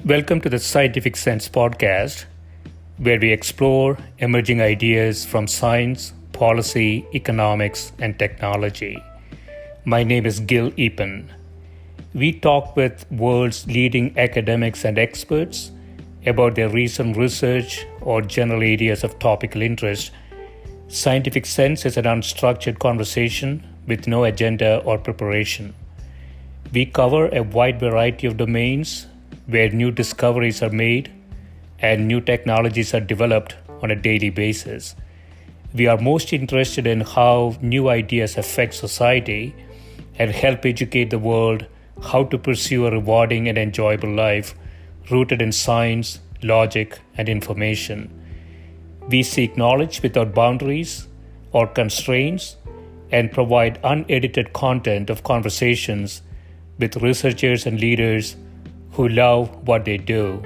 Welcome to the Scientific Sense podcast, where we explore emerging ideas from science, policy, economics, and technology. My name is Gill Eapen. We talk with world's leading academics and experts about their recent research or general areas of topical interest. Scientific Sense is an unstructured conversation with no agenda or preparation. We cover a wide variety of domains where new discoveries are made and new technologies are developed on a daily basis. We are most interested in how new ideas affect society and help educate the world how to pursue a rewarding and enjoyable life rooted in science, logic, and information. We seek knowledge without boundaries or constraints and provide unedited content of conversations with researchers and leaders who love what they do.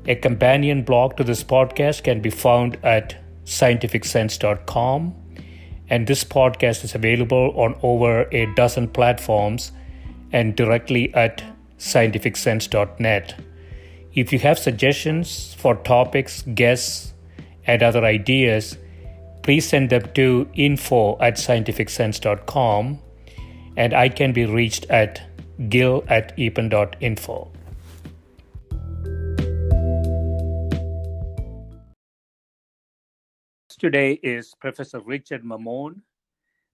A companion blog to this podcast can be found at scientificsense.com, and this podcast is available on over a dozen platforms and directly at scientificsense.net. If you have suggestions for topics, guests, and other ideas, please send them to info@scientificsense.com, and I can be reached at gill@eapen.info. Today is Professor Richard Mammone,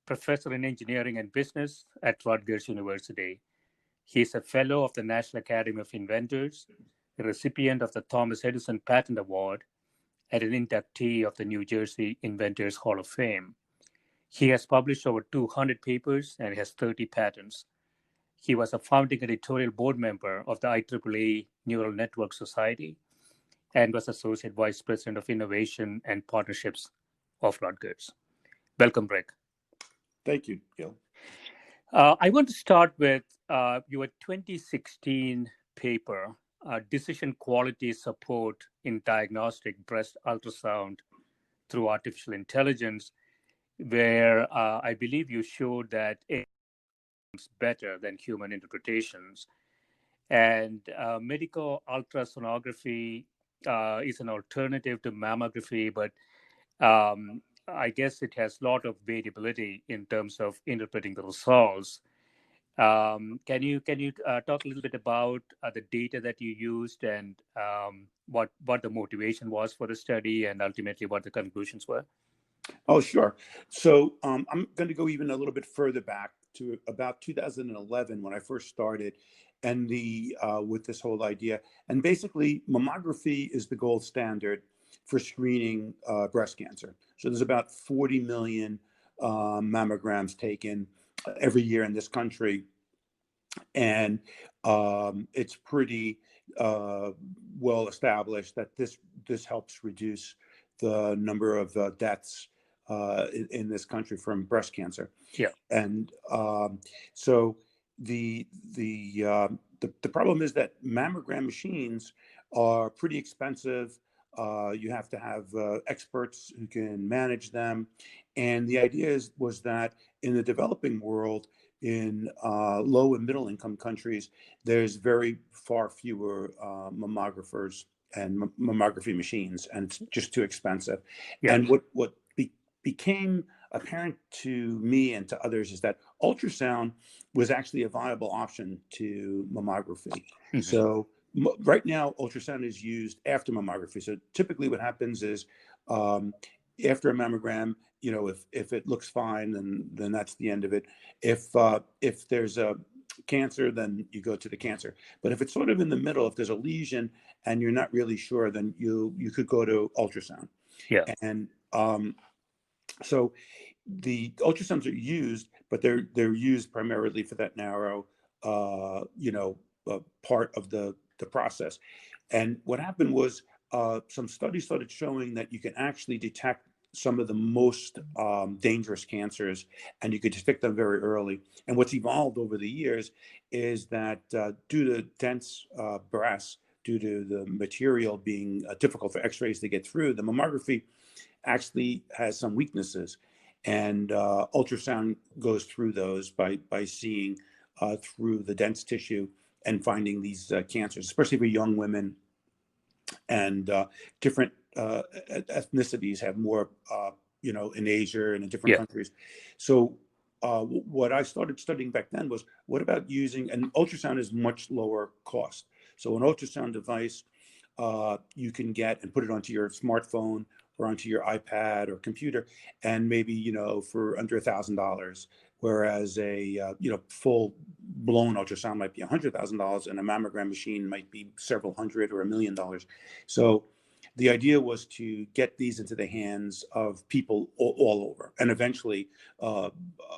Professor in Engineering and Business at Rutgers University. He is a Fellow of the National Academy of Inventors, a recipient of the Thomas Edison Patent Award, and an inductee of the New Jersey Inventors Hall of Fame. He has published over 200 papers and has 30 patents. He was a founding editorial board member of the IEEE Neural Network Society and was Associate Vice President of Innovation and Partnerships of Rutgers. Welcome, Rick. Thank you, Gil. I want to start with your 2016 paper, Decision Quality Support in Diagnostic Breast Ultrasound through Artificial Intelligence, where I believe you showed that it is better than human interpretations. And medical ultrasonography is an alternative to mammography, but I guess it has a lot of variability in terms of interpreting the results. Can you talk a little bit about the data that you used and what the motivation was for the study and ultimately what the conclusions were? Oh, sure. So I'm going to go even a little bit further back to about 2011 when I first started, and with this whole idea. And basically, mammography is the gold standard for screening breast cancer. So there's about 40 million mammograms taken every year in this country, and it's pretty well established that this helps reduce the number of deaths in this country from breast cancer. Yeah. And so the problem is that mammogram machines are pretty expensive. You have to have experts who can manage them. And the idea was that in the developing world, in low and middle income countries, there's very far fewer mammographers and mammography machines, and it's just too expensive. Yeah. And what became apparent to me and to others is that ultrasound was actually a viable option to mammography. Mm-hmm. So right now, ultrasound is used after mammography. So typically what happens is after a mammogram, if it looks fine, then that's the end of it. If there's a cancer, then you go to the cancer. But if it's sort of in the middle, if there's a lesion and you're not really sure, then you could go to ultrasound. Yeah. And so the ultrasounds are used, but they're used primarily for that narrow, part of the process. And what happened was some studies started showing that you can actually detect some of the most dangerous cancers, and you could detect them very early. And what's evolved over the years is that due to dense breasts, due to the material being difficult for X-rays to get through, the mammography actually has some weaknesses, and ultrasound goes through those by seeing through the dense tissue and finding these cancers, especially for young women, and different ethnicities have more, in Asia and in different Yeah. countries. So what I started studying back then was, what about using, and ultrasound is much lower cost. So an ultrasound device you can get and put it onto your smartphone or onto your iPad or computer, and maybe, for under $1,000, whereas a full blown ultrasound might be $100,000, and a mammogram machine might be several hundred or $1 million. So the idea was to get these into the hands of people all over, and eventually,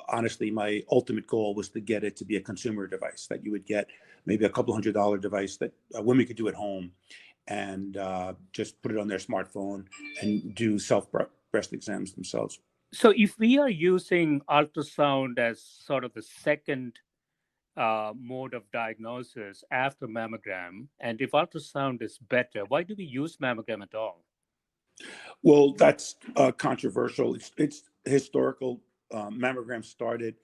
honestly, my ultimate goal was to get it to be a consumer device that you would get, maybe a couple $100 device that women could do at home, and just put it on their smartphone and do self breast exams themselves. So if we are using ultrasound as sort of the second mode of diagnosis after mammogram, and if ultrasound is better, why do we use mammogram at all? Well, that's controversial. It's historical. Mammograms started,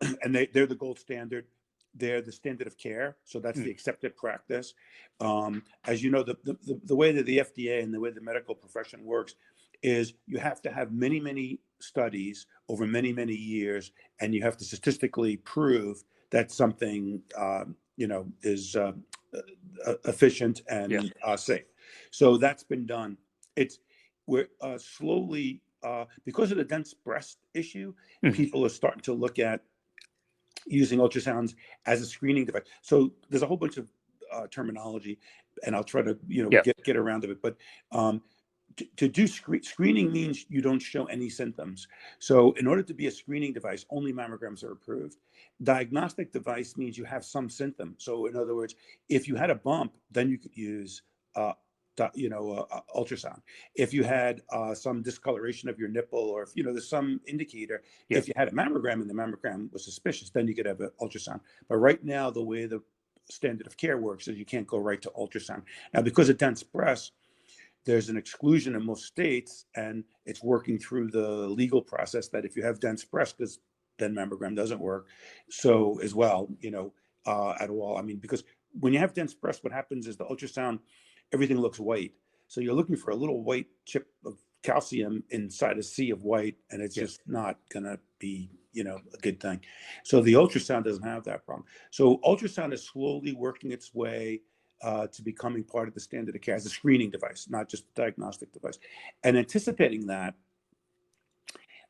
and they're the gold standard. They're the standard of care, so that's the accepted practice. As you know, the way that the FDA and the way the medical profession works is you have to have many, many studies over many, many years, and you have to statistically prove that something is efficient and safe. So that's been done. We're slowly, because of the dense breast issue, people are starting to look at using ultrasounds as a screening device. So there's a whole bunch of terminology, and I'll try to get around to it. But to do screening means you don't show any symptoms. So in order to be a screening device, only mammograms are approved. Diagnostic device means you have some symptom. So in other words, if you had a bump, then you could use ultrasound. If you had some discoloration of your nipple, or if there's some indicator, if you had a mammogram and the mammogram was suspicious, then you could have an ultrasound. But right now, the way the standard of care works is you can't go right to ultrasound. Now, because of dense breast, there's an exclusion in most states, and it's working through the legal process that if you have dense breast, because then mammogram doesn't work. So as well, at all. I mean, because when you have dense breast, what happens is the ultrasound, everything looks white. So you're looking for a little white chip of calcium inside a sea of white, and it's just not going to be, a good thing. So the ultrasound doesn't have that problem. So ultrasound is slowly working its way to becoming part of the standard of care as a screening device, not just a diagnostic device. And anticipating that,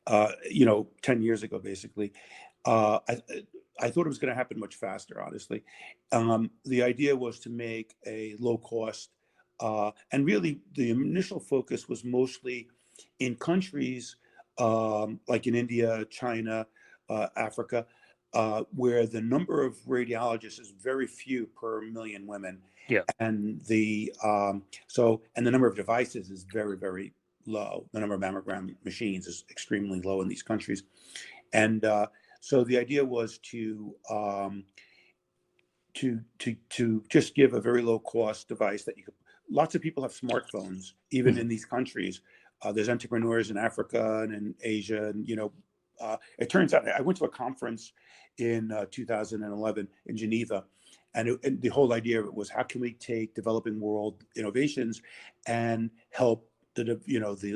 10 years ago, basically, I thought it was going to happen much faster, honestly. The idea was to make a low cost, and really the initial focus was mostly in countries like in India, China, Africa, where the number of radiologists is very few per million women. Yeah. And and the number of devices is very, very low. The number of mammogram machines is extremely low in these countries. And so the idea was to just give a very low cost device that you could. Lots of people have smartphones, even in these countries. There's entrepreneurs in Africa and in Asia, and it turns out I went to a conference in 2011 in Geneva, and the whole idea of it was, how can we take developing world innovations and help the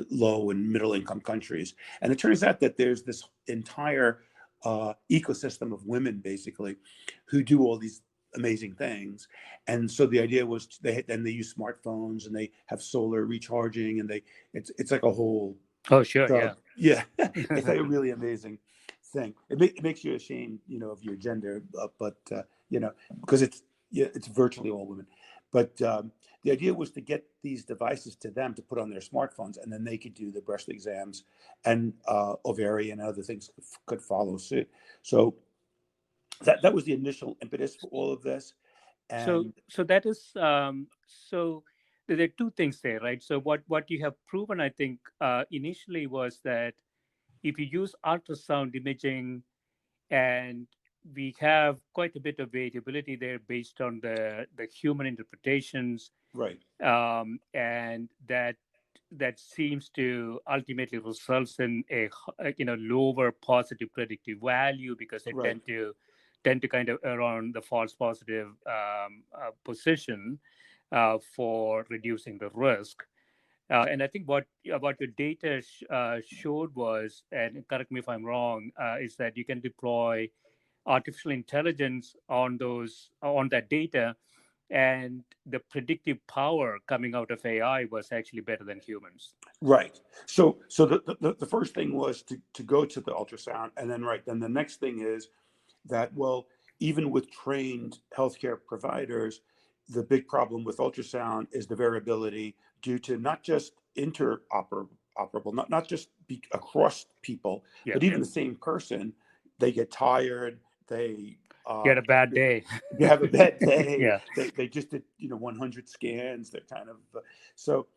low and middle income countries? And it turns out that there's this entire ecosystem of women, basically, who do all these amazing things. And so the idea was they use smartphones, and they have solar recharging, and it's like a whole it's like a really amazing thing. It makes you ashamed of your gender, but because it's virtually all women. But the idea was to get these devices to them to put on their smartphones, and then they could do the breast exams, and ovarian and other things could follow suit. So that was the initial impetus for all of this. And so that is so there are two things there, right? So what you have proven, I think, initially was that if you use ultrasound imaging, and we have quite a bit of variability there based on the human interpretations, right, and that seems to ultimately results in a lower positive predictive value, because they tend to tend to kind of err on the false positive position for reducing the risk. And I think what your data showed was, and correct me if I'm wrong, is that you can deploy artificial intelligence on that data, and the predictive power coming out of AI was actually better than humans. Right. So the first thing was to go to the ultrasound, and then the next thing is that, well, even with trained healthcare providers, the big problem with ultrasound is the variability due to not just interoperable, not just across people, Yeah. but even the same person, they get tired, they You had a bad day. they have a bad day, Yeah. they just did 100 scans, they're kind of so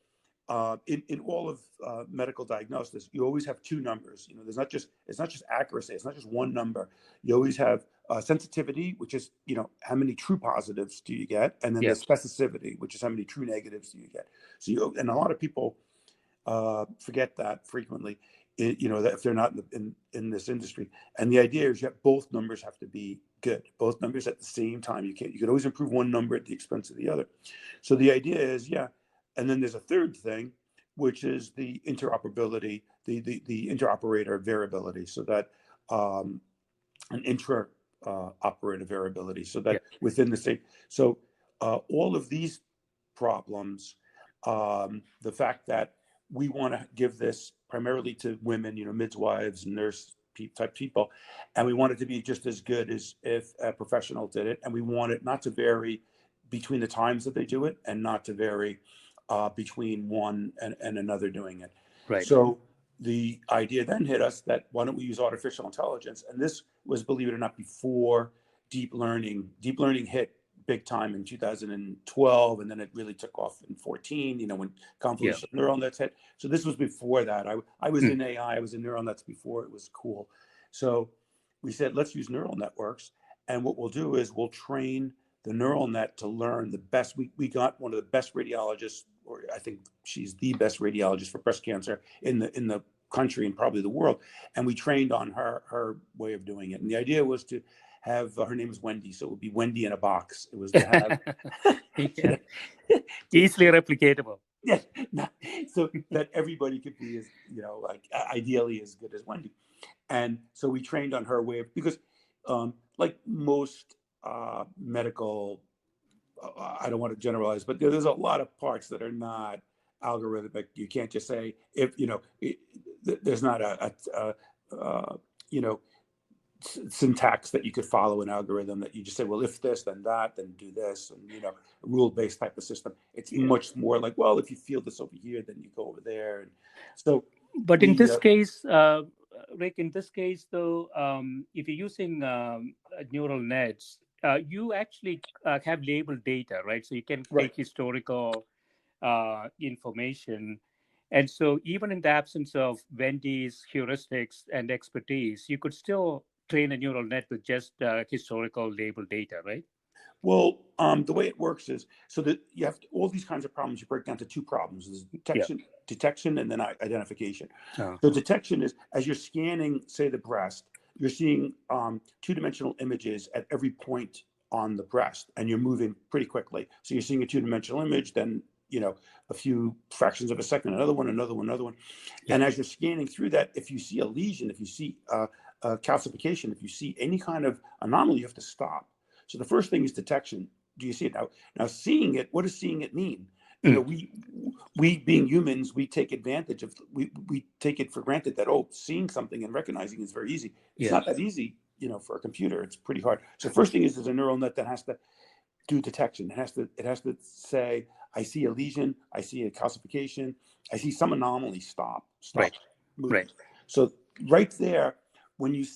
in all of medical diagnosis, you always have two numbers. There's not just it's not just accuracy. It's not just one number. You always have sensitivity, which is how many true positives do you get, and then Yeah. there's specificity, which is how many true negatives do you get. So and a lot of people forget that frequently. That if they're not in this industry, and the idea is that both numbers have to be good. Both numbers at the same time. You can always improve one number at the expense of the other. So the idea is, yeah. And then there's a third thing, which is the interoperability, the interoperator variability, so that an intra-operator variability, so that within the same. So all of these problems, the fact that we want to give this primarily to women, midwives, nurse type people, and we want it to be just as good as if a professional did it, and we want it not to vary between the times that they do it, and not to vary between one and another doing it. Right. So the idea then hit us that why don't we use artificial intelligence? And this was, believe it or not, before deep learning. Deep learning hit big time in 2012, and then it really took off in 2014, when convolutional neural nets hit. So this was before that. I was in AI, I was in neural nets before it was cool. So we said, let's use neural networks. And what we'll do is we'll train the neural net to learn the best. We got one of the best radiologists, or I think she's the best radiologist for breast cancer in the country and probably the world. And we trained on her way of doing it. And the idea was to have, her name is Wendy, so it would be Wendy in a box. It was to have easily replicatable. Yeah, so that everybody could be as ideally as good as Wendy. And so we trained on her way of, because like most medical, I don't want to generalize, but there's a lot of parts that are not algorithmic. You can't just say, if there's not a syntax that you could follow an algorithm that you just say, well, if this, then that, then do this, and a rule-based type of system. It's much more like, well, if you feel this over here, then you go over there. And so, but in this case, Rick, in this case, though, if you're using neural nets, you actually have labeled data, right? So you can take historical information. And so even in the absence of Wendy's heuristics and expertise, you could still train a neural net with just historical labeled data, right? Well, the way it works is so that you have all these kinds of problems. You break down to two problems: there's detection, and then identification. Oh. So detection is, as you're scanning, say, the breast, you're seeing two-dimensional images at every point on the breast, and you're moving pretty quickly. So you're seeing a two-dimensional image, then a few fractions of a second, another one. And as you're scanning through that, if you see a lesion, if you see calcification, if you see any kind of anomaly, you have to stop. So the first thing is detection. Do you see it now? Now, seeing it, what does seeing it mean? We being humans, we take advantage of, we take it for granted that, seeing something and recognizing is very easy. It's not that easy, for a computer. It's pretty hard. So first thing is there's a neural net that has to do detection. It has to say, I see a lesion, I see a calcification, I see some anomaly. Stop moving. Right. So right there, when you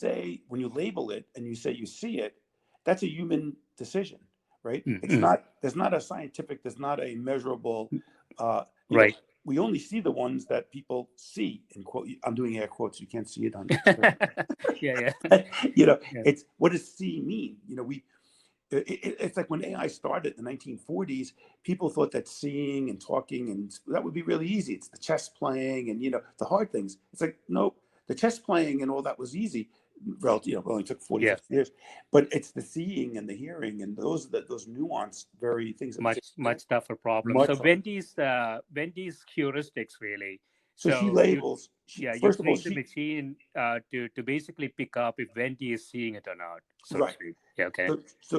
label it and you say you see it, that's a human decision, right? It's not. There's not a scientific. There's not a measurable. Right. We only see the ones that people see. In quote, I'm doing air quotes. You can't see it on. It's, what does see mean? It's like when AI started in the 1940s, people thought that seeing and talking and that would be really easy. It's the chess playing and the hard things. It's like, nope, the chess playing and all that was easy. relative, it only took 40, Yeah. 50 years, but it's the seeing and the hearing and those nuanced very things that Much tougher problems. So much harder. Wendy's heuristics really. So she So labels. you First of all, train the machine to basically pick up if Wendy is seeing it or not, so to right. speak. Yeah. Okay.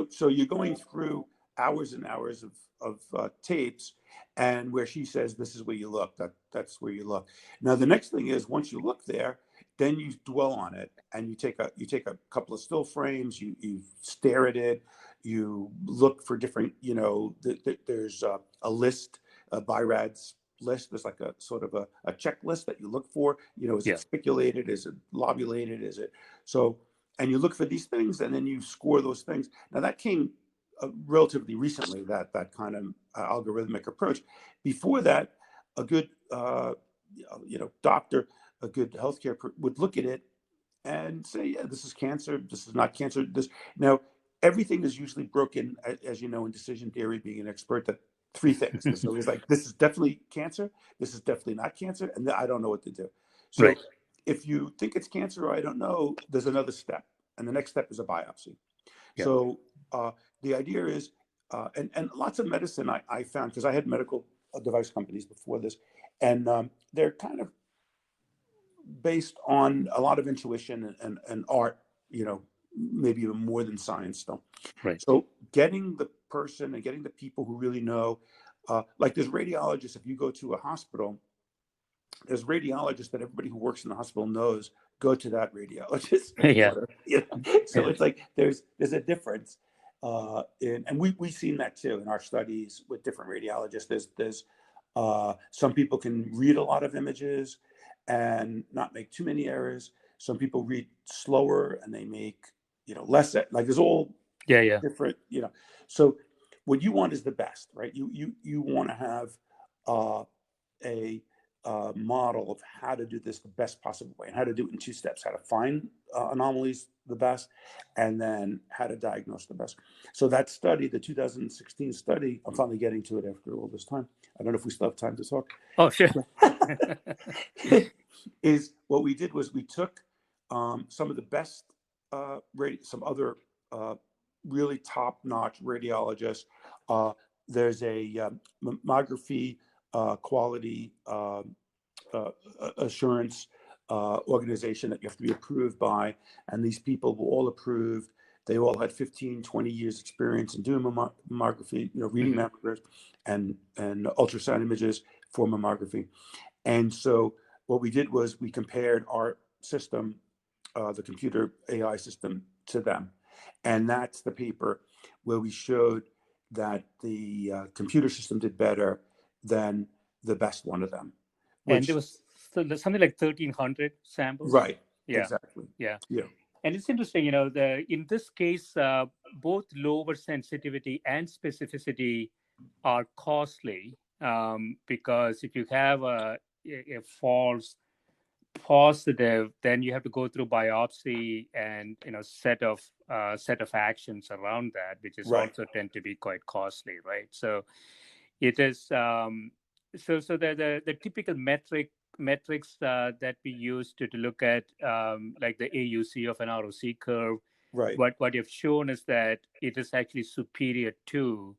So you're going through hours and hours of tapes, and where she says this is where you look. That's where you look. Now the next thing is once you look there, then you dwell on it, and you take a couple of still frames. You stare at it. You look for different. There's a list, a BIRADS list. There's like a sort of a checklist that you look for. Is it spiculated? Is it lobulated? Is it so? And you look for these things, and then you score those things. Now that came relatively recently, that kind of algorithmic approach. Before that, a good doctor, a good healthcare would look at it and say, yeah, this is cancer, this is not cancer. This now everything is usually broken, as you know, in decision theory, being an expert, that three things. So it's like, this is definitely cancer, this is definitely not cancer, and I don't know what to do. So Right. if you think it's cancer or I don't know, there's another step. And the next step is a biopsy. Yeah. So the idea is, and lots of medicine I found, because I had medical device companies before this, and they're kind of based on a lot of intuition and art, maybe even more than science still. Right. So getting the person and getting the people who really know, like there's radiologists, if you go to a hospital, there's radiologists that everybody who works in the hospital knows go to that radiologist. Yeah. So it's like there's a difference, and we've seen that too in our studies with different radiologists. There's some people can read a lot of images and not make too many errors. Some people read slower and they make less. Like there's all different. So what you want is the best, right? You want to have a model of how to do this the best possible way, and how to do it in two steps: how to find anomalies the best, and then how to diagnose the best. So that study, the 2016 study, I'm finally getting to it after all this time. I don't know if we still have time to talk. Oh, sure. Is what we did was we took some of the best some other really top-notch radiologists. There's a mammography quality assurance organization that you have to be approved by, and these people were all approved. They all had 15, 20 years experience in doing mammography, reading mammograms and ultrasound images for mammography. And so what we did was we compared our system, the computer AI system, to them. And that's the paper where we showed that the computer system did better than the best one of them. And there was something like 1,300 samples. Right. Yeah. Exactly. Yeah. Yeah. And it's interesting, in this case, both lower sensitivity and specificity are costly, because if you have a false positive, then you have to go through biopsy and set of actions around that, which is Right. also tend to be quite costly, right? So it is so the typical metrics that we use to look at, like the AUC of an ROC curve. Right. What you've shown is that it is actually superior to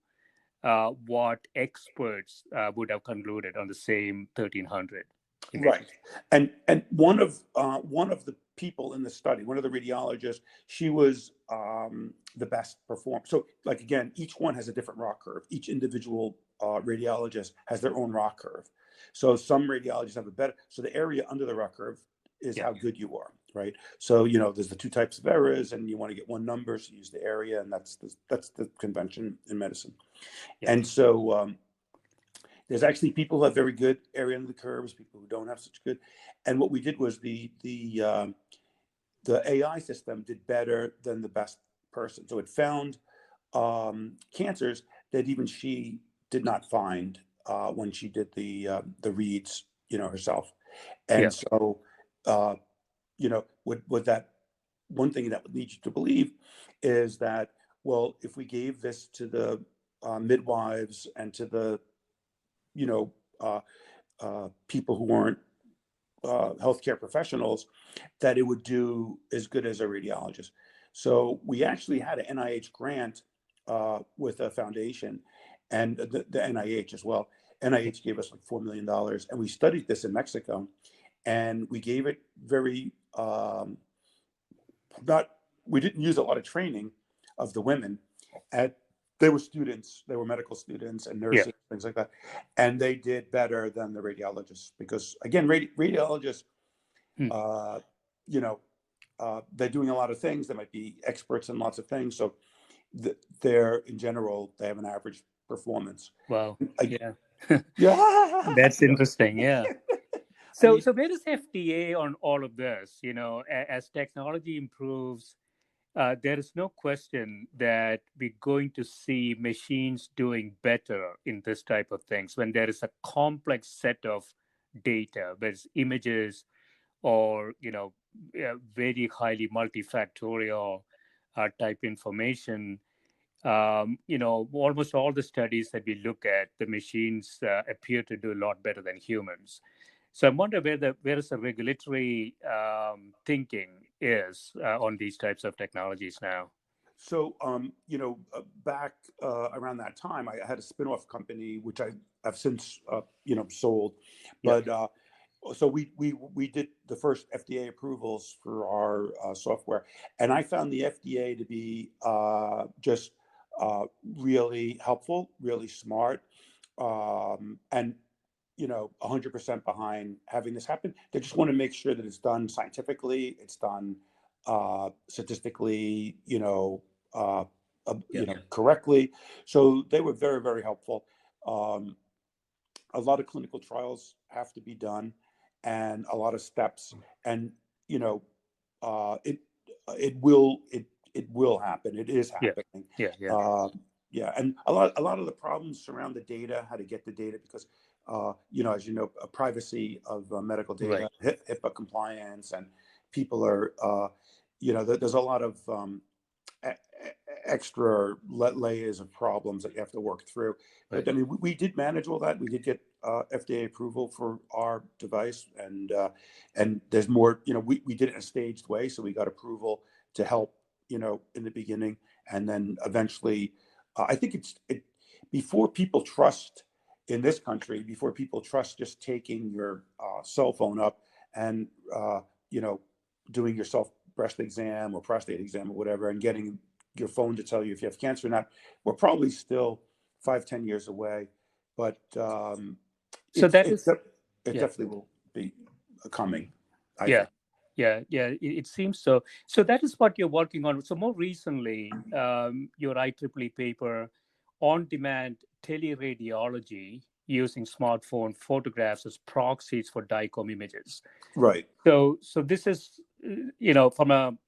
what experts would have concluded on the same 1,300 images. Right. And one of the people in the study, one of the radiologists, she was the best performer. So like, again, each one has a different ROC curve. Each individual radiologist has their own ROC curve. So some radiologists have a better, so the area under the ROC curve is how good you are, right? So, there's the two types of errors, and you want to get one number, so use the area, and that's the convention in medicine. Yeah. And so there's actually people who have very good area under the curves, people who don't have such good. And what we did was the AI system did better than the best person. So it found cancers that even she did not find when she did the reads, herself. And so, what that one thing that would lead you to believe is that, well, if we gave this to the midwives and to the people who aren't healthcare professionals, that it would do as good as a radiologist. So we actually had an NIH grant with a foundation, and the NIH as well. NIH gave us like $4 million, and we studied this in Mexico, and we gave it very not. We didn't use a lot of training of the women. At They were students, they were medical students and Yeah. nurses, things like that, and they did better than the radiologists because again, radiologists, Hmm. you know, they're doing a lot of things. They might be experts in lots of things, so they're in general they have an average performance. Wow. I, Yeah. yeah, That's interesting. Yeah. I So, mean, so where is FDA on all of this? As technology improves, there is no question that we're going to see machines doing better in this type of things when there is a complex set of data, whether it's images or very highly multifactorial type information. Almost all the studies that we look at, the machines appear to do a lot better than humans. So I wonder where is the regulatory thinking is on these types of technologies now. so back around that time, I had a spin-off company which I have since sold, Yeah. but so we did the first FDA approvals for our software, and I found the FDA to be just really helpful, really smart, and 100% behind having this happen. They just want to make sure that it's done scientifically, it's done statistically, Yeah. correctly. So they were very, very helpful. Um, a lot of clinical trials have to be done, and a lot of steps, and you know, it it will happen. It is Yeah. happening. Yeah. Yeah. Uh, yeah, and a lot of the problems surround the data, how to get the data, because as you know, privacy of medical data, Right. HIPAA compliance, and people are, there's a lot of extra layers of problems that you have to work through. Right. But I mean, we did manage all that. We did get FDA approval for our device, and there's more. We did it in a staged way, so we got approval to help. In the beginning, and then eventually, I think it before people trust in this country, before people trust just taking your cell phone up and doing your self breast exam or prostate exam or whatever, and getting your phone to tell you if you have cancer or not. We're probably still 5-10 years away, but So that it is, yeah. definitely will be coming, I Yeah. think. Yeah. Yeah. It seems so. So that is what you're working on. So more recently, your IEEE paper, on demand teleradiology using smartphone photographs as proxies for DICOM images. Right. So this is, from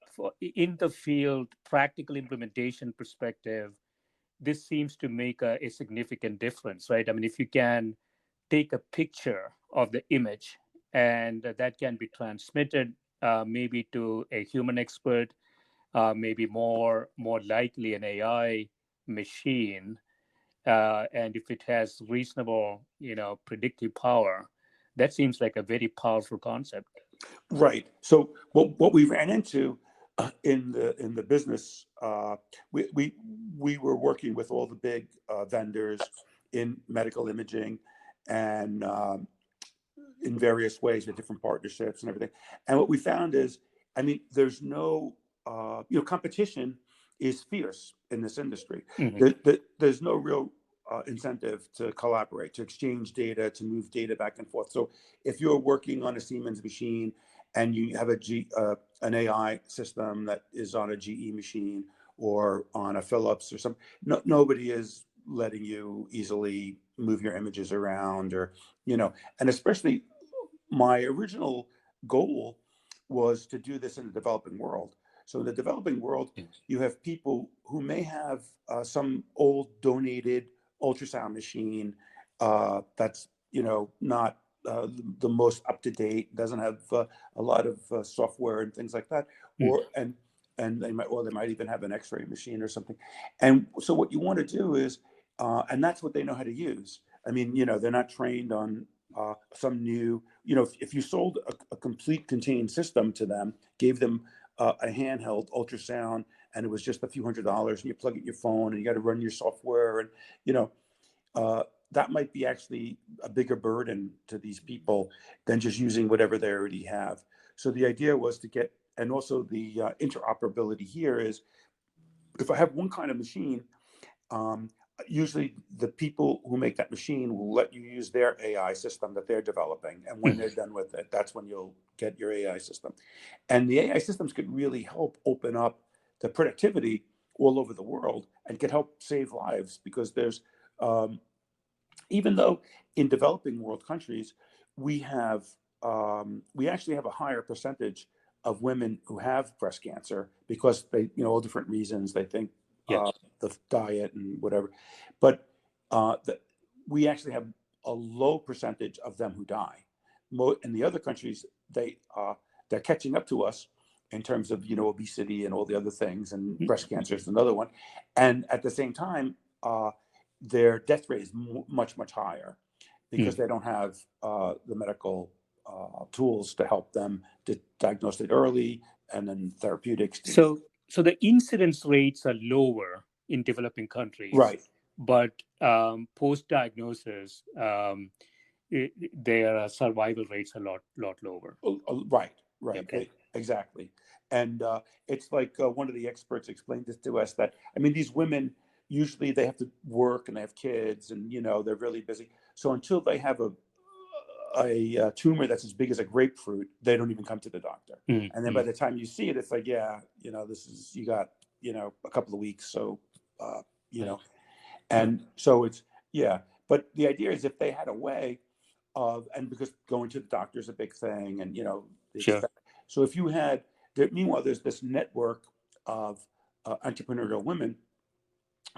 in the field practical implementation perspective, this seems to make a significant difference, right? I mean, if you can take a picture of the image and that can be transmitted maybe to a human expert, maybe more likely an AI machine, and if it has reasonable, predictive power, that seems like a very powerful concept. Right. So what we ran into in the business, we were working with all the big vendors in medical imaging, and in various ways with different partnerships and everything. And what we found is, I mean, there's no competition is fierce in this industry. Hmm. There's no real incentive to collaborate, to exchange data, to move data back and forth. So if you're working on a Siemens machine and you have an AI system that is on a GE machine or on a Philips or something, nobody is letting you easily move your images around, or and especially my original goal was to do this in the developing world. So in the developing world, Yes. you have people who may have some old donated ultrasound machine that's not the most up to date, doesn't have a lot of software and things like that, Mm. or they might even have an X-ray machine or something. And so what you want to do is, and that's what they know how to use. I mean, they're not trained on some new, if you sold a complete contained system to them, gave them a handheld ultrasound, and it was just a few $100s, and you plug it in your phone, and you got to run your software, and that might be actually a bigger burden to these people than just using whatever they already have. So the idea was to get, and also the interoperability here is, if I have one kind of machine, usually the people who make that machine will let you use their AI system that they're developing. And when they're done with it, that's when you'll get your AI system. And the AI systems could really help open up the productivity all over the world and could help save lives, because there's, even though in developing world countries, we actually have a higher percentage of women who have breast cancer, because they, all different reasons. They think the diet and whatever, but we actually have a low percentage of them who die. In the other countries, they're catching up to us in terms of obesity and all the other things, and breast cancer is another one. And at the same time, their death rate is much higher, because they don't have the medical tools to help them to diagnose it early, and then therapeutics. So the incidence rates are lower in developing countries, right? But post-diagnosis, their survival rates are a lot lower. Right. Okay. Exactly. And it's like one of the experts explained this to us, that, these women, usually they have to work and they have kids, and they're really busy. So until they have a tumor that's as big as a grapefruit, they don't even come to the doctor. And then by the time you see it, it's like, this is, you got a couple of weeks. So and so it's But the idea is, if they had a way of, and because going to the doctor is a big thing, and so if you had, meanwhile, there's this network of entrepreneurial women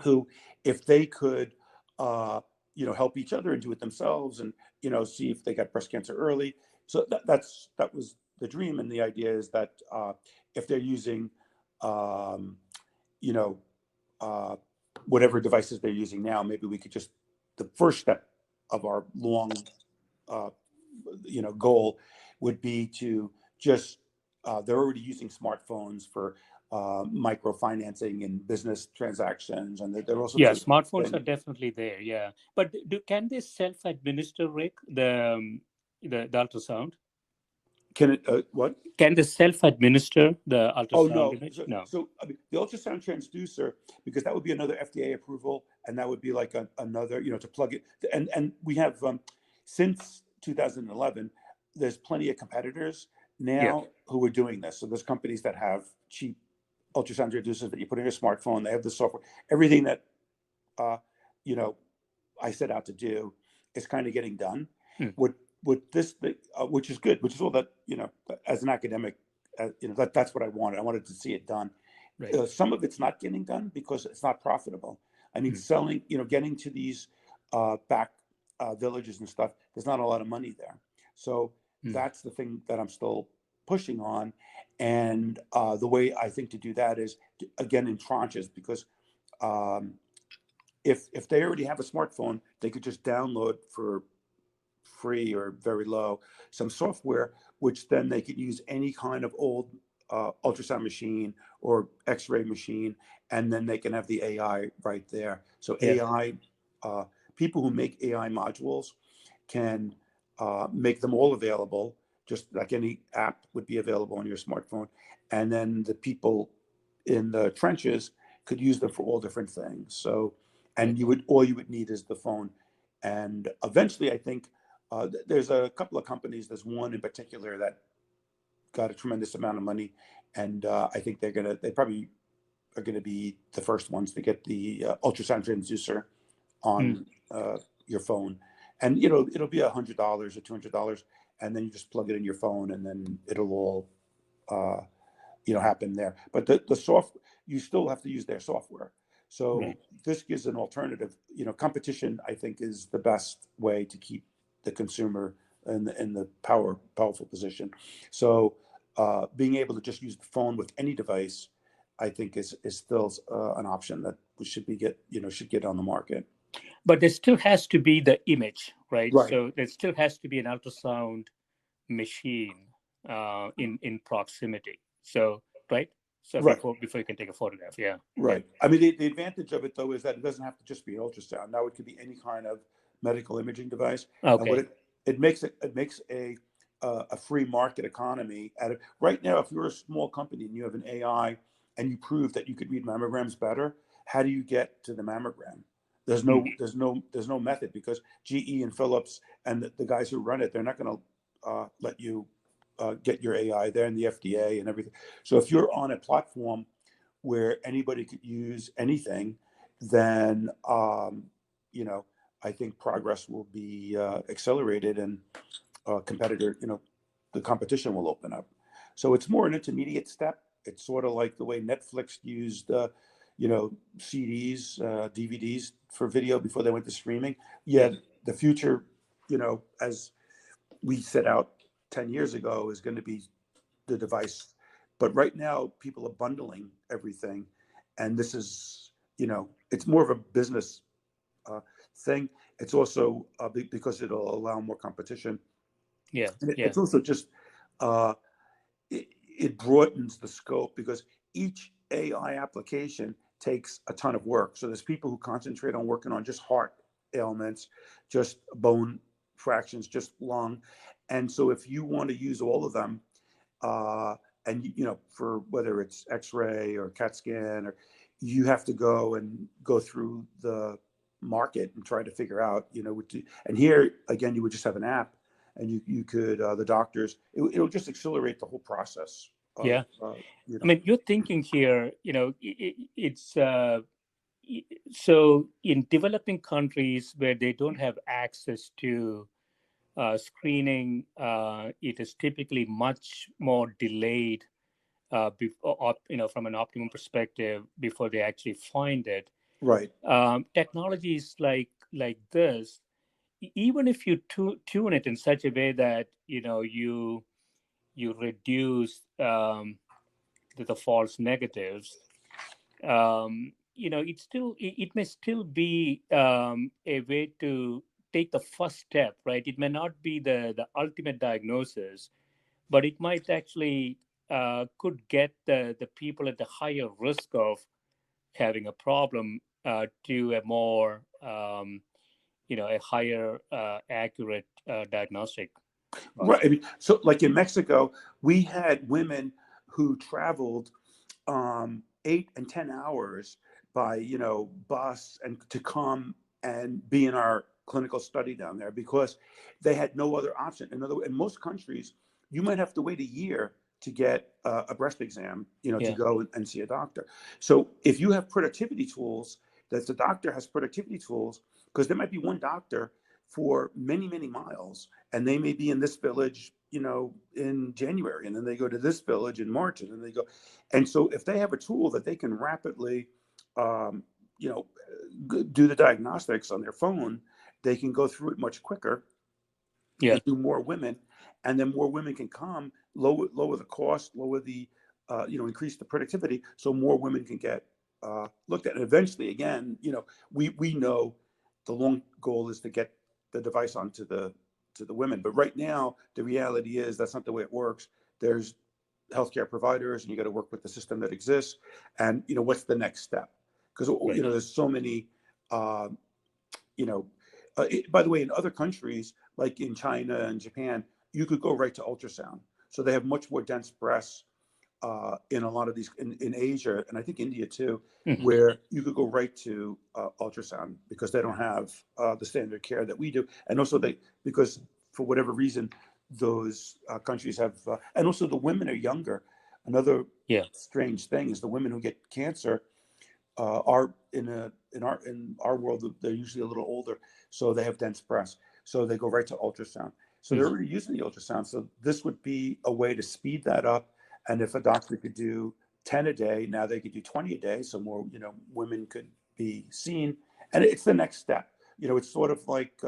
who, if they could, help each other and do it themselves, and see if they got breast cancer early. So that was the dream, and the idea is that if they're using, whatever devices they're using now, maybe we could just, the first step of our long, goal would be to just, they're already using smartphones for microfinancing and business transactions, and they're also smartphones are definitely there. But can they self-administer, Rick, the ultrasound? Can it what? Can they self-administer the ultrasound image? No. So the ultrasound transducer, because that would be another FDA approval, and that would be like another, to plug it. And we have, since 2011, there's plenty of competitors now who are doing this. So there's companies that have cheap ultrasound transducers that you put in your smartphone. They have the software. Everything that I set out to do is kind of getting done. With this, which is good, which is all that, as an academic, that's what I wanted. I wanted to see it done. Right. Some of it's not getting done because it's not profitable. Selling, getting to these back villages and stuff, there's not a lot of money there. So that's the thing that I'm still pushing on. And the way I think to do that is, again, in tranches, because if they already have a smartphone, they could just download for free or very low some software, which then they could use any kind of old ultrasound machine or x-ray machine, and then they can have the AI right there. So AI, people who make AI modules can make them all available, just like any app would be available on your smartphone. And then the people in the trenches could use them for all different things. So, and all you would need is the phone. And eventually, I think, there's a couple of companies. There's one in particular that got a tremendous amount of money, and I think they probably are gonna be the first ones to get the ultrasound transducer on your phone, and it'll be $100 or $200, and then you just plug it in your phone, and then it'll all happen there. But the soft, you still have to use their software. So this gives an alternative. Competition, I think, is the best way to keep the consumer in the powerful position. So being able to just use the phone with any device, I think, is still an option that should get on the market. But there still has to be the image, right? Right. So there still has to be an ultrasound machine in proximity. So right. So Right. before you can take a photograph, yeah, yeah, Right. I mean, the advantage of it though is that it doesn't have to just be an ultrasound. Now it could be any kind of medical imaging device, and what okay, it makes it makes a free market economy out of right now. If you're a small company and you have an AI and you prove that you could read mammograms better, how do you get to the mammogram? mm, There's no method because GE and Philips and the guys who run it, they're not going to let you get your AI there, and the FDA and everything. So if you're on a platform where anybody could use anything, then you know I think progress will be accelerated and competitor, the competition will open up. So it's more an intermediate step. It's sort of like the way Netflix used, CDs, DVDs for video before they went to streaming. yeah, Yeah, the future, as we set out 10 years ago, is going to be the device. But right now, people are bundling everything, and this is, it's more of a business uh, thing. It's also because it'll allow more competition, yeah, and yeah, it's also just uh, it broadens the scope because each AI application takes a ton of work. So there's people who concentrate on working on just heart ailments, just bone fractions, just lung, and so if you want to use all of them, uh, and for whether it's X-ray or CAT scan, or you have to go through the market and try to figure out, and here again, you would just have an app, and you could the doctors, it'll just accelerate the whole process of yeah. I mean, you're thinking here, it's so in developing countries where they don't have access to screening, it is typically much more delayed, from an optimum perspective before they actually find it. right, Technologies like this, even if you tune it in such a way that you reduce the false negatives, it may still be a way to take the first step, right? It may not be the ultimate diagnosis, but it might actually could get the people at the higher risk of having a problem to a more a higher accurate diagnostic right. process. So like in Mexico, we had women who traveled 8 and 10 hours by bus and to come and be in our clinical study down there because they had no other option. In most countries, you might have to wait a year to get a breast exam, to Yeah, go and see a doctor. So if you have productivity tools, that the doctor has productivity tools, because there might be one doctor for many, many miles, and they may be in this village, in January, and then they go to this village in March, and then they go. And so if they have a tool that they can rapidly, um, you know, do the diagnostics on their phone, they can go through it much quicker yeah, and do more women, and then more women can come, lower the cost, lower the, increase the productivity, so more women can get looked at. And eventually, again, we know the long goal is to get the device onto the women. But right now, the reality is that's not the way it works. There's healthcare providers, and you got to work with the system that exists. And what's the next step? Because right. there's so many. Uh, you know, by the way, in other countries like in China and Japan, you could go right to ultrasound. So they have much more dense breasts in a lot of these in Asia, and I think India too, Mhm. where you could go right to ultrasound because they don't have the standard care that we do, and also because for whatever reason those countries have, and also the women are younger. Another Yeah, strange thing is the women who get cancer are in our world, they're usually a little older, so they have dense breasts, so they go right to ultrasound. So they're mhm. already using the ultrasound. So this would be a way to speed that up. And if a doctor could do 10 a day, now they could do 20 a day, so more women could be seen. And it's the next step. It's sort of like,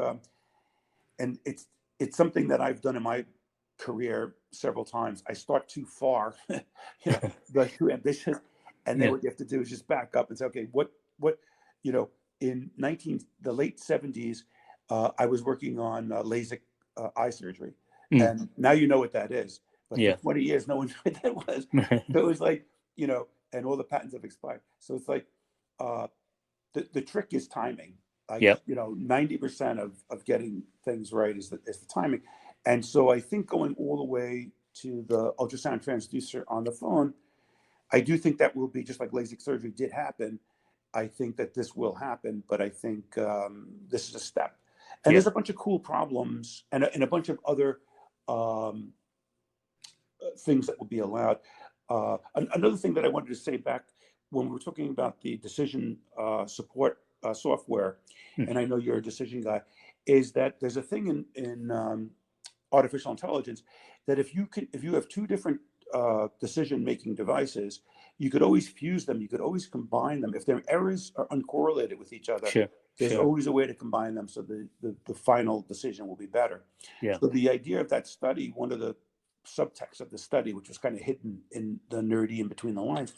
and it's something that I've done in my career several times. I start too far, like too ambitious, and then Yeah, what you have to do is just back up and say, okay, what, you know, in the late 70s, I was working on LASIK eye surgery. And now you know what that is. But for 20 years, no one knew what that was. So it was like, and all the patents have expired. So it's like the trick is timing. Like, 90% of getting things right is the timing. And so I think going all the way to the ultrasound transducer on the phone, I do think that will be, just like LASIK surgery did happen, I think that this will happen, but I think this is a step. And there's a bunch of cool problems and a bunch of other things that will be allowed. Another thing that I wanted to say back when we were talking about the decision support software, and I know you're a decision guy, is that there's a thing in artificial intelligence that if you have two different decision-making devices, you could always fuse them. You could always combine them. If their errors are uncorrelated with each other, there's always a way to combine them so the final decision will be better. So the idea of that study, one of the subtext of the study, which was kind of hidden in the nerdy in between the lines,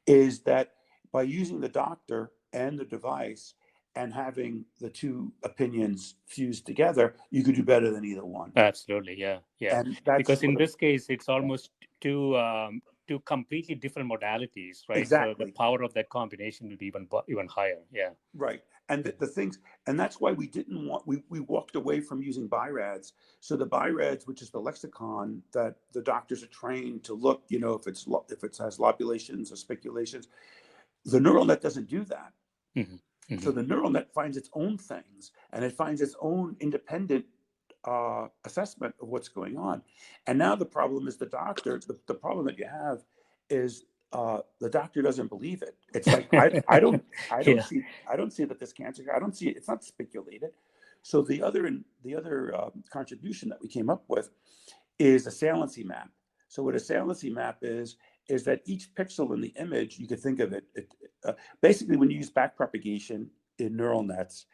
is that by using the doctor and the device and having the two opinions fused together, you could do better than either one. Absolutely, yeah. And that's because in this case, it's almost two completely different modalities, right? Exactly. So the power of that combination will be even higher. Yeah. Right. And the things, and that's why we walked away from using BIRADS. So the BIRADS, which is the lexicon that the doctors are trained to look, if it has lobulations or speculations, the neural net doesn't do that. So the neural net finds its own things, and it finds its own independent assessment of what's going on. And now the problem is the doctor. The problem that you have is the doctor doesn't believe it. It's like I don't see that this cancer. I don't see it. It's not speculated. So the other contribution that we came up with is a saliency map. So what a saliency map is that each pixel in the image, you could think of it, basically when you use backpropagation in neural nets,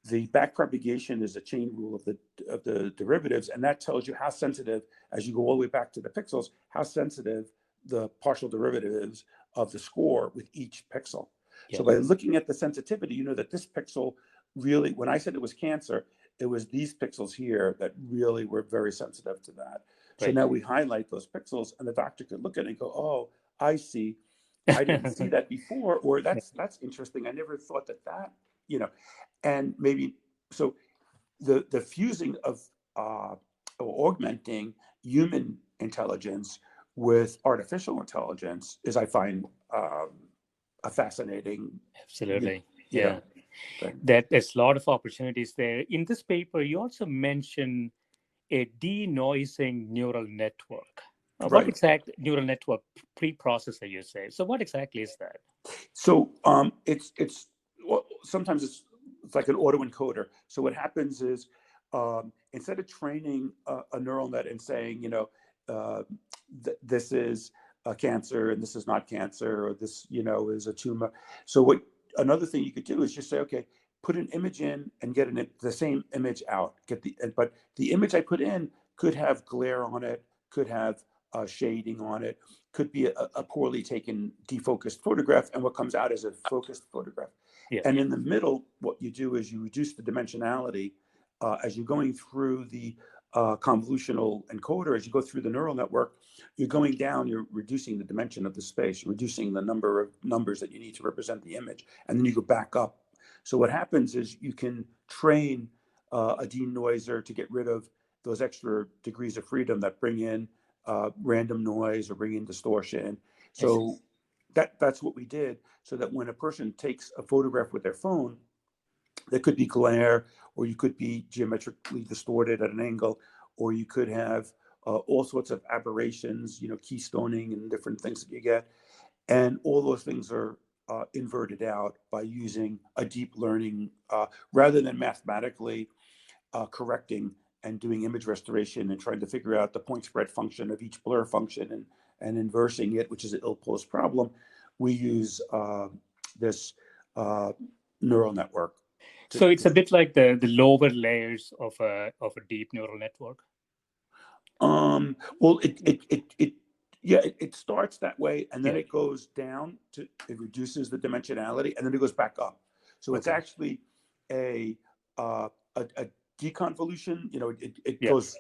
the backpropagation is a chain rule of the derivatives, and that tells you how sensitive, as you go all the way back to the pixels, how sensitive the partial derivatives of the score with each pixel. So by looking at the sensitivity, you know that this pixel really, when I said it was cancer, it was these pixels here that really were very sensitive to that. So now we highlight those pixels, and the doctor could look at it and go, "Oh, I see. I didn't see that before," or that's interesting. I never thought that, and maybe so. The fusing of or augmenting human intelligence with artificial intelligence is, I find, a fascinating. Absolutely, Thing. That there's a lot of opportunities there. In this paper, you also mention a denoising neural network. What exact neural network preprocessor you say? So what exactly is that? So it's sometimes it's like an autoencoder. So what happens is instead of training a neural net and saying, this is a cancer and this is not cancer, or this, is a tumor. So another thing you could do is just say, okay, put an image in and get the same image out. But the image I put in could have glare on it, could have shading on it, could be a poorly taken defocused photograph, and what comes out is a focused photograph. And in the middle, what you do is you reduce the dimensionality as you're going through the convolutional encoder. As you go through the neural network, you're going down, you're reducing the dimension of the space, reducing the number of numbers that you need to represent the image, and then you go back up. So what happens is you can train a denoiser to get rid of those extra degrees of freedom that bring in random noise or bring in distortion. So that's what we did, so that when a person takes a photograph with their phone, there could be glare, or you could be geometrically distorted at an angle, or you could have all sorts of aberrations, keystoning and different things that you get. And all those things are inverted out by using a deep learning, rather than mathematically correcting and doing image restoration and trying to figure out the point spread function of each blur function and inversing it, which is an ill-posed problem. We use this neural network. So it's a bit like the lower layers of a deep neural network. Well, it starts that way, and then it goes down it reduces the dimensionality, and then it goes back up. So it's Okay. actually a deconvolution. It Yeah. goes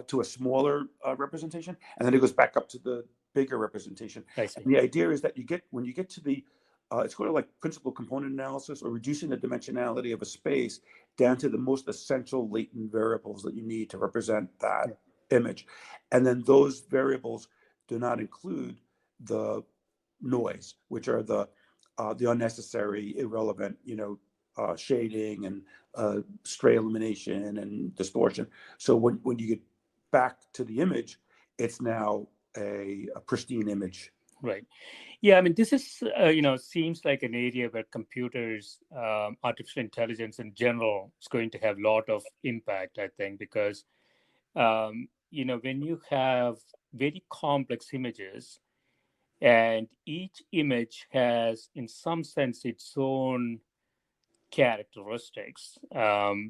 to a smaller representation, and then it goes back up to the bigger representation. I see. And the idea is that when you get to the it's sort of like principal component analysis, or reducing the dimensionality of a space down to the most essential latent variables that you need to represent that image. And then those variables do not include the noise, which are the unnecessary, irrelevant, shading and stray illumination and distortion. So when you get back to the image, it's now a pristine image. Right. Yeah, I mean, this is, seems like an area where computers, artificial intelligence in general, is going to have a lot of impact, I think, because, when you have very complex images and each image has, in some sense, its own characteristics,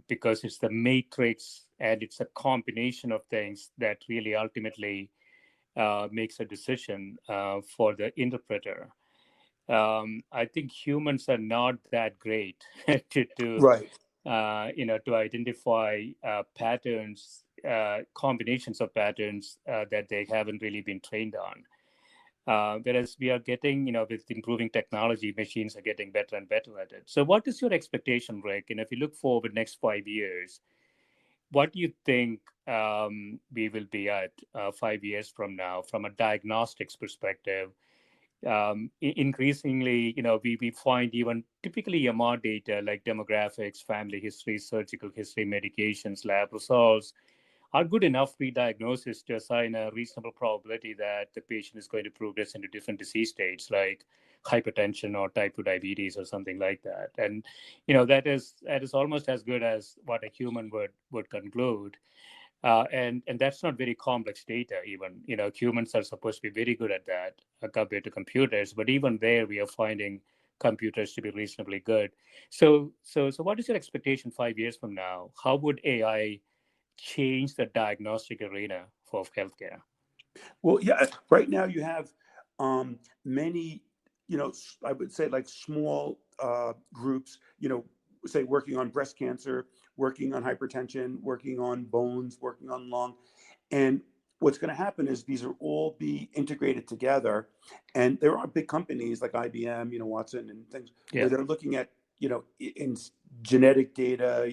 because it's the matrix and it's a combination of things that really ultimately makes a decision for the interpreter. I think humans are not that great Right. to identify patterns, combinations of patterns that they haven't really been trained on. Whereas we are getting, with improving technology, machines are getting better and better at it. So, what is your expectation, Rick? And if you look forward next 5 years, what do you think we will be at 5 years from now, from a diagnostics perspective? Increasingly, we find even typically EMR data like demographics, family history, surgical history, medications, lab results are good enough pre-diagnosis to assign a reasonable probability that the patient is going to progress into different disease states like hypertension or type 2 diabetes or something like that. And that is almost as good as what a human would conclude. And that's not very complex data. Even humans are supposed to be very good at that compared to computers. But even there, we are finding computers to be reasonably good. So what is your expectation 5 years from now? How would AI change the diagnostic arena for healthcare? Well, yeah, right now you have many, I would say like small groups, say working on breast cancer, working on hypertension, working on bones, working on lung. And what's going to happen is these are all be integrated together. And there are big companies like IBM, Watson and things, Yeah. where they're looking at, in genetic data,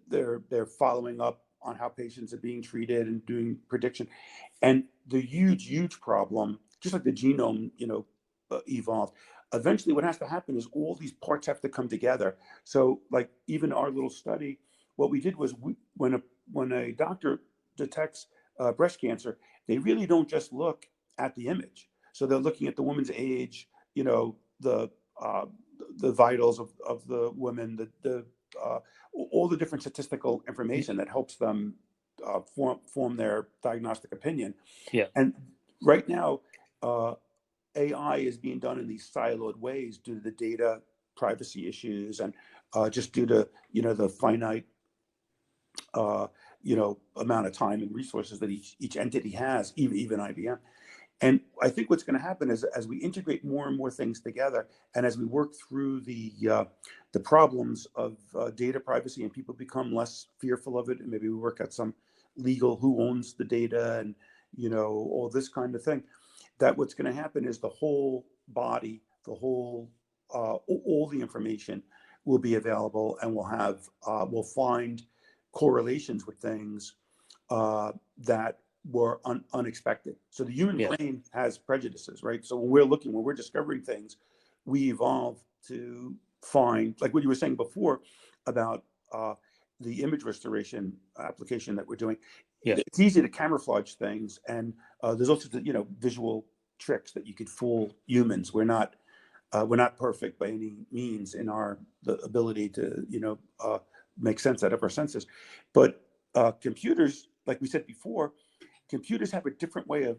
they're following up on how patients are being treated and doing prediction. And the huge problem, just like the genome, evolved. Eventually, what has to happen is all these parts have to come together. So, like even our little study, what we did was when a doctor detects breast cancer, they really don't just look at the image. So they're looking at the woman's age, uh, the vitals of the woman, all the different statistical information that helps them form their diagnostic opinion. Yeah. And right now, AI is being done in these siloed ways due to the data privacy issues and just due to the finite amount of time and resources that each entity has, even IBM. And I think what's going to happen is as we integrate more and more things together, and as we work through the problems of data privacy, and people become less fearful of it, and maybe we work out some legal who owns the data and all this kind of thing, that what's going to happen is the whole body, the whole all the information will be available, and we'll find correlations with things that were unexpected. So the human Yeah. brain has prejudices, right? So when we're discovering things, we evolve to find, like what you were saying before about the image restoration application that we're doing. Yeah. It's easy to camouflage things, and there's also visual tricks that you could fool humans. We're not perfect by any means in the ability to make sense out of our senses, but computers, like we said before, computers have a different way of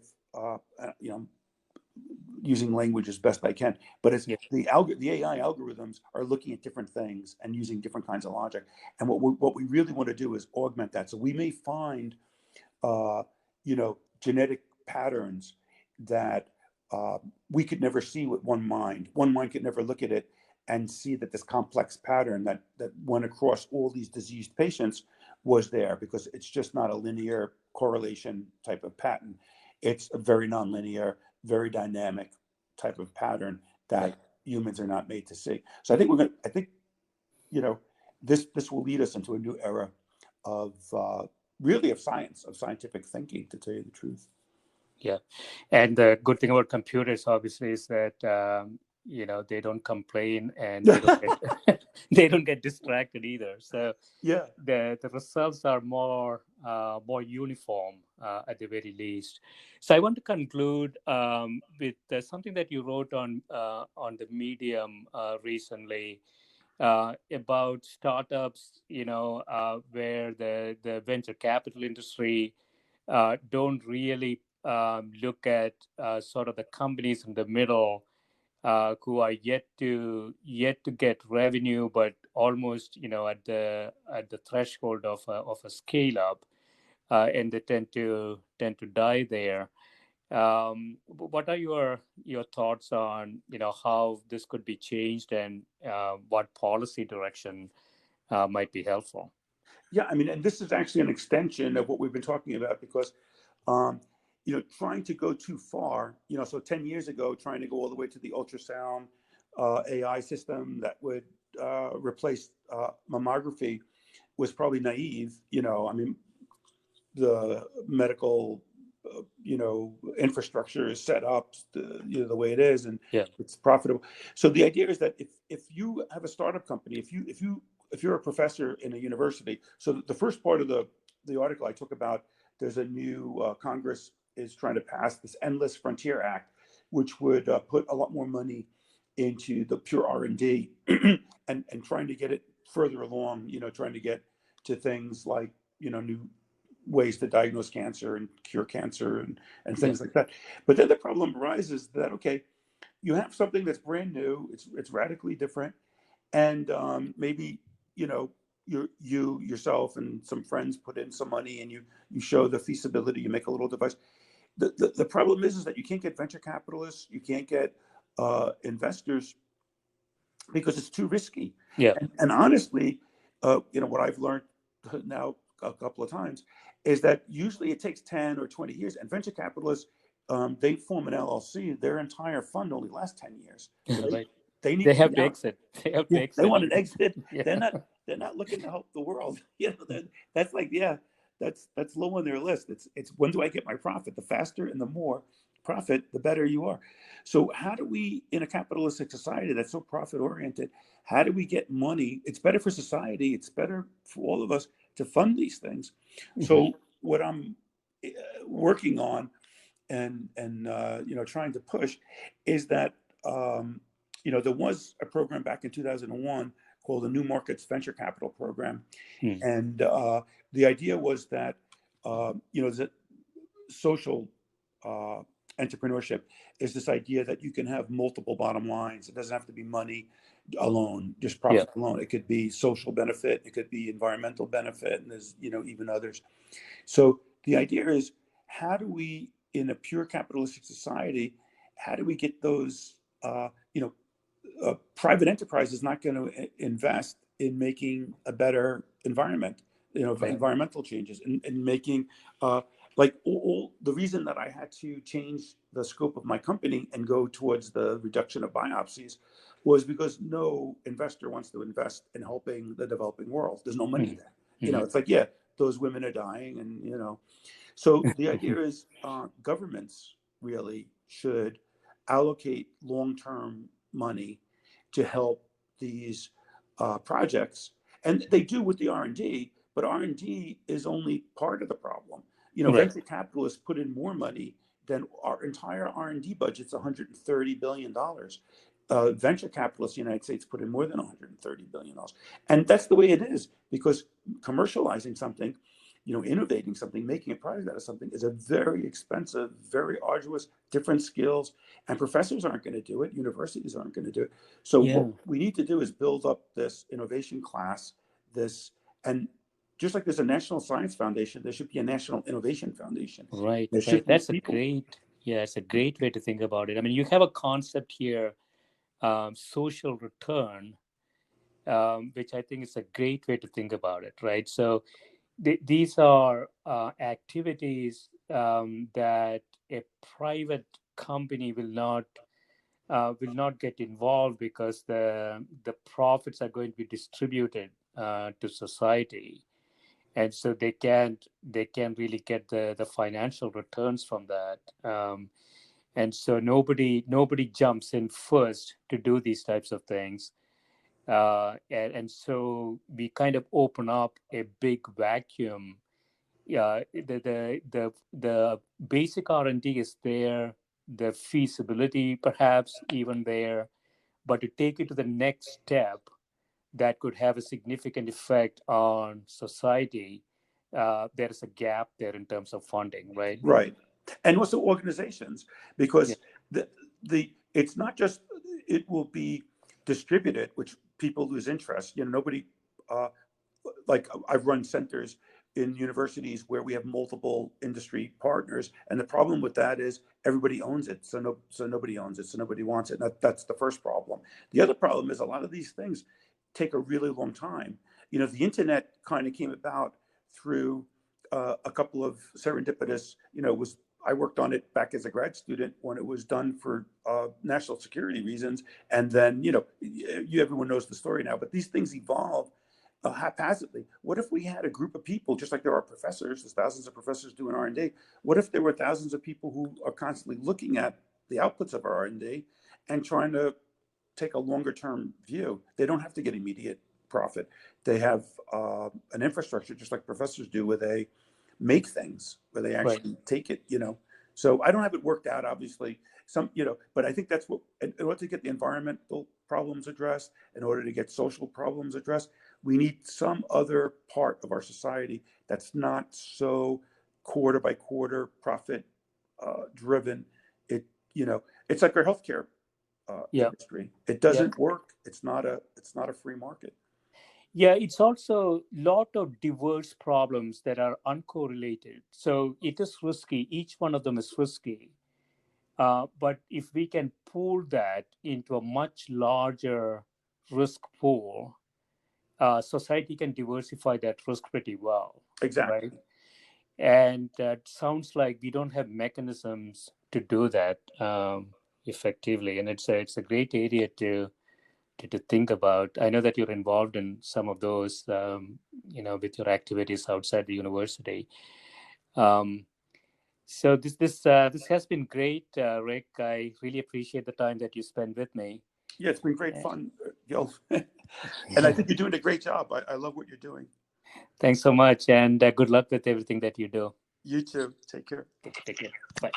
using language as best I can, but it's Yeah. the AI algorithms are looking at different things and using different kinds of logic. And what we really want to do is augment that. So we may find genetic patterns that we could never see with one mind. One mind could never look at it and see that this complex pattern that went across all these diseased patients was there, because it's just not a linear correlation type of pattern. It's a very nonlinear, very dynamic type of pattern that humans are not made to see. So I think this will lead us into a new era of really of science, of scientific thinking, to tell you the truth. Yeah, and the good thing about computers, obviously, is that they don't complain and they don't get distracted either. So yeah, the results are more uniform at the very least. So I want to conclude with something that you wrote on the Medium recently about startups. Where the venture capital industry don't really look at sort of the companies in the middle who are yet to get revenue, but almost at the threshold of a scale up, and they tend to die there. What are your thoughts on how this could be changed, and what policy direction might be helpful? Yeah, I mean, and this is actually an extension of what we've been talking about, because trying to go too far, so 10 years ago, trying to go all the way to the ultrasound AI system that would replace mammography was probably naive. I mean, the medical infrastructure is set up the way it is, and it's profitable. So the idea is that if you have a startup company, if you're a professor in a university, so the first part of the article I talk about, there's a new Congress is trying to pass this Endless Frontier Act, which would put a lot more money into the pure R&D and trying to get it further along, trying to get to things like new ways to diagnose cancer and cure cancer and things like that. But then the problem arises that, okay, you have something that's brand new, it's radically different, and maybe you yourself and some friends put in some money, and you show the feasibility, you make a little device. The problem is that you can't get venture capitalists, you can't get investors, because it's too risky. And honestly, what I've learned now a couple of times is that usually it takes 10 or 20 years, and venture capitalists, they form an LLC, their entire fund only lasts 10 years. So right. They have to exit. They want an exit. They're not looking to help the world. That's like, that's low on their list. It's when do I get my profit? The faster and the more profit, the better you are. So how do we, in a capitalistic society that's so profit oriented, how do we get money? It's better for society. It's better for all of us to fund these things. So what I'm working on and trying to push is that there was a program back in 2001 called the New Markets Venture Capital Program, and the idea was that that social entrepreneurship is this idea that you can have multiple bottom lines. It doesn't have to be money alone, just profit alone. It could be social benefit, it could be environmental benefit, and there's even others. So the idea is, how do we, in a pure capitalistic society, how do we get those private enterprise is not going to invest in making a better environment, environmental changes, and making all the reason that I had to change the scope of my company and go towards the reduction of biopsies was because no investor wants to invest in helping the developing world. There's no money there. It's like, those women are dying, and so the idea is governments really should allocate long-term money to help these projects, and they do with the R&D, but R&D is only part of the problem. Venture capitalists put in more money than our entire R&D budget's $130 billion. Venture capitalists in the United States put in more than $130 billion. And that's the way it is, because commercializing something, innovating something, making a product out of something is a very expensive, very arduous, different skills, and professors aren't going to do it. Universities aren't going to do it. So what we need to do is build up this innovation class, and just like there's a National Science Foundation, there should be a National Innovation Foundation. Right. That's a great way to think about it. I mean, you have a concept here social return, which I think is a great way to think about it, right? So these are activities that a private company will not get involved because the profits are going to be distributed to society, and so they can really get the financial returns from that. And so nobody jumps in first to do these types of things, and so we kind of open up a big vacuum. Yeah, the basic R&D is there, the feasibility perhaps even there, but to take it to the next step that could have a significant effect on society, there's a gap there in terms of funding, right? Right. And also organizations, Yeah, because the it's not just it will be distributed, which people lose interest. Nobody uh, like I've run centers in universities where we have multiple industry partners, and the problem with that is everybody owns it, so nobody owns it, so nobody wants it. That's the first problem. The other problem is a lot of these things take a really long time. The internet kind of came about through a couple of serendipitous. Was I worked on it back as a grad student when it was done for national security reasons, and then everyone knows the story now. But these things evolve haphazardly. What if we had a group of people, just like there are professors, there's thousands of professors doing R&D. What if there were thousands of people who are constantly looking at the outputs of our R&D and trying to take a longer term view? They don't have to get immediate profit. They have an infrastructure, just like professors do, where they make things, where they right. actually take it. So I don't have it worked out, obviously. But I think that's what, in order to get the environmental problems addressed, in order to get social problems addressed, we need some other part of our society that's not so quarter by quarter profit driven. It it's like our healthcare Yeah, industry. It yeah. doesn't work. It's not a free market. Yeah, it's also a lot of diverse problems that are uncorrelated. So it is risky. Each one of them is risky. But if we can pool that into a much larger risk pool, society can diversify that risk pretty well, right? Exactly. And that sounds like we don't have mechanisms to do that effectively. And it's a great area to think about. I know that you're involved in some of those, with your activities outside the university. Um, so this has been great, Rick. I really appreciate the time that you spent with me. Yeah, it's been great Uh, fun, Gil. And I think you're doing a great job. I love what you're doing. Thanks so much, and good luck with everything that you do. You too. Take care. Take care. Bye.